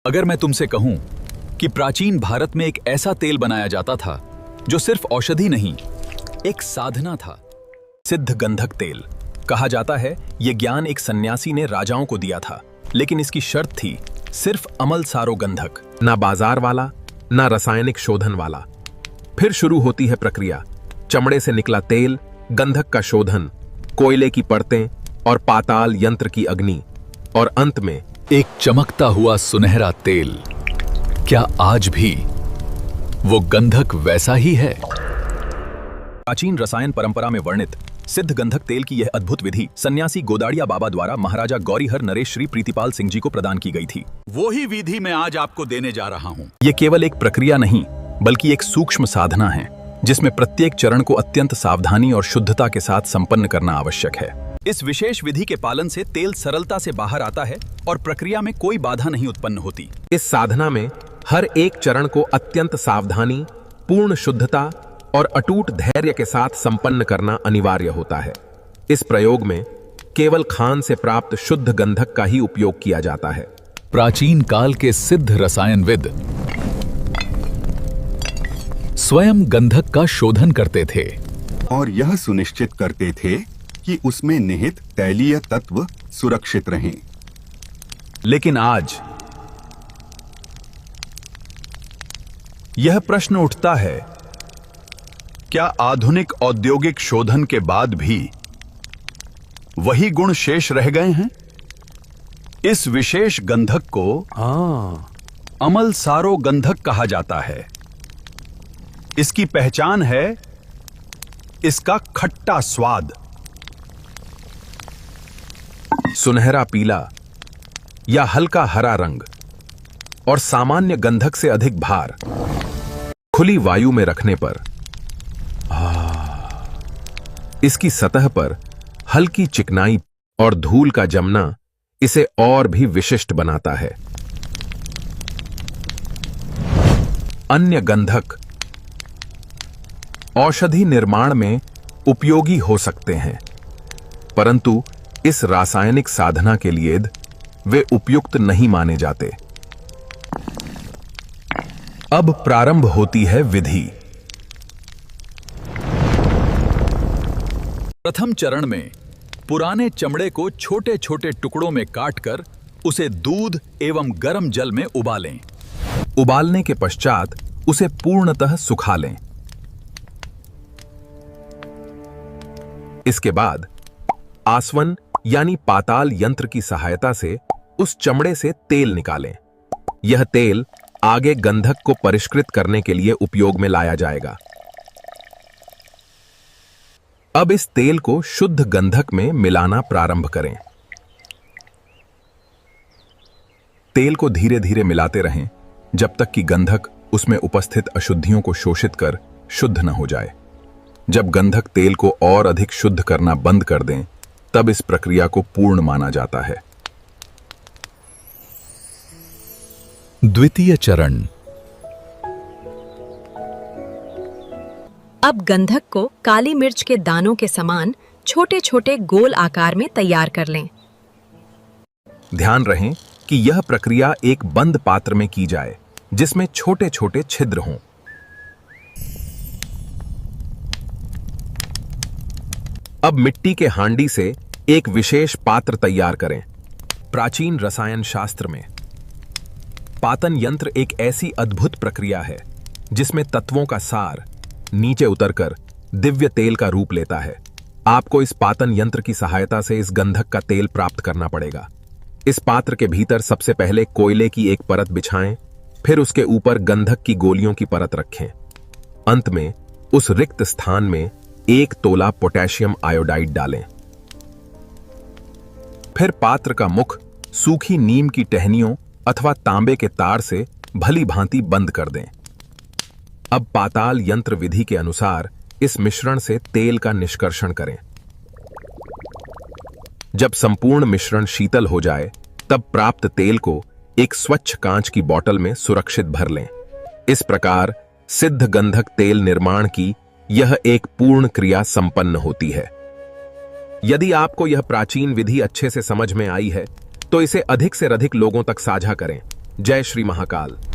अगर मैं तुमसे कहूं कि प्राचीन भारत में एक ऐसा तेल बनाया जाता था जो सिर्फ औषधि नहीं, एक साधना था। सिद्ध गंधक तेल कहा जाता है यह ज्ञान एक सन्यासी ने राजाओं को दिया था, लेकिन इसकी शर्त थी सिर्फ अमल सारो गंधक, ना बाजार वाला ना रासायनिक शोधन वाला। फिर शुरू होती है प्रक्रिया। चमड़े से निकला तेल, गंधक का शोधन, कोयले की परतें और पाताल यंत्र की अग्नि, और अंत में एक चमकता हुआ सुनहरा तेल। क्या आज भी वो गंधक वैसा ही है? प्राचीन रसायन परंपरा में वर्णित सिद्ध गंधक तेल की यह अद्भुत विधि सन्यासी गोदाड़िया बाबा द्वारा महाराजा गौरीहर नरेश श्री प्रीतिपाल सिंह जी को प्रदान की गई थी। वो ही विधि मैं आज आपको देने जा रहा हूँ। ये केवल एक प्रक्रिया नहीं, बल्कि एक सूक्ष्म साधना है, जिसमें प्रत्येक चरण को अत्यंत सावधानी और शुद्धता के साथ संपन्न करना आवश्यक है। इस विशेष विधि के पालन से तेल सरलता से बाहर आता है और प्रक्रिया में कोई बाधा नहीं उत्पन्न होती। इस साधना में हर एक चरण को अत्यंत सावधानी, पूर्ण शुद्धता और अटूट धैर्य के साथ संपन्न करना अनिवार्य होता है। इस प्रयोग में केवल खान से प्राप्त शुद्ध गंधक का ही उपयोग किया जाता है। प्राचीन काल के सिद्ध रसायनविद स्वयं गंधक का शोधन करते थे और यह सुनिश्चित करते थे कि उसमें निहित तैलीय तत्व सुरक्षित रहें। लेकिन आज यह प्रश्न उठता है, क्या आधुनिक औद्योगिक शोधन के बाद भी वही गुण शेष रह गए हैं? इस विशेष गंधक को अमल सारो गंधक कहा जाता है। इसकी पहचान है इसका खट्टा स्वाद, सुनहरा पीला या हल्का हरा रंग और सामान्य गंधक से अधिक भार। खुली वायु में रखने पर इसकी सतह पर हल्की चिकनाई और धूल का जमना इसे और भी विशिष्ट बनाता है। अन्य गंधक औषधि निर्माण में उपयोगी हो सकते हैं, परंतु इस रासायनिक साधना के लिए वे उपयुक्त नहीं माने जाते। अब प्रारंभ होती है विधि। प्रथम चरण में पुराने चमड़े को छोटे छोटे टुकड़ों में काटकर उसे दूध एवं गर्म जल में उबालें। उबालने के पश्चात उसे पूर्णतः सुखा लें। इसके बाद आसवन यानी पाताल यंत्र की सहायता से उस चमड़े से तेल निकालें। यह तेल आगे गंधक को परिष्कृत करने के लिए उपयोग में लाया जाएगा। अब इस तेल को शुद्ध गंधक में मिलाना प्रारंभ करें। तेल को धीरे धीरे मिलाते रहें जब तक कि गंधक उसमें उपस्थित अशुद्धियों को शोषित कर शुद्ध न हो जाए। जब गंधक तेल को और अधिक शुद्ध करना बंद कर दें, तब इस प्रक्रिया को पूर्ण माना जाता है। द्वितीय चरण। अब गंधक को काली मिर्च के दानों के समान छोटे छोटे गोल आकार में तैयार कर लें। ध्यान रहे कि यह प्रक्रिया एक बंद पात्र में की जाए जिसमें छोटे छोटे छिद्र हों। अब मिट्टी के हांडी से एक विशेष पात्र तैयार करें। प्राचीन रसायन शास्त्र में पातन यंत्र एक ऐसी अद्भुत प्रक्रिया है जिसमें तत्वों का सार नीचे उतरकर दिव्य तेल का रूप लेता है। आपको इस पातन यंत्र की सहायता से इस गंधक का तेल प्राप्त करना पड़ेगा। इस पात्र के भीतर सबसे पहले कोयले की एक परत बिछाएं, फिर उसके ऊपर गंधक की गोलियों की परत रखें। अंत में उस रिक्त स्थान में 1 तोला पोटेशियम आयोडाइड डालें। फिर पात्र का मुख सूखी नीम की टहनियों अथवा तांबे के तार से भली भांति बंद कर दें। अब पाताल यंत्र विधि के अनुसार इस मिश्रण से तेल का निष्कर्षण करें। जब संपूर्ण मिश्रण शीतल हो जाए, तब प्राप्त तेल को एक स्वच्छ कांच की बोतल में सुरक्षित भर लें। इस प्रकार सिद्ध गंधक तेल निर्माण की यह एक पूर्ण क्रिया संपन्न होती है। यदि आपको यह प्राचीन विधि अच्छे से समझ में आई है, तो इसे अधिक से अधिक लोगों तक साझा करें जय श्री महाकाल।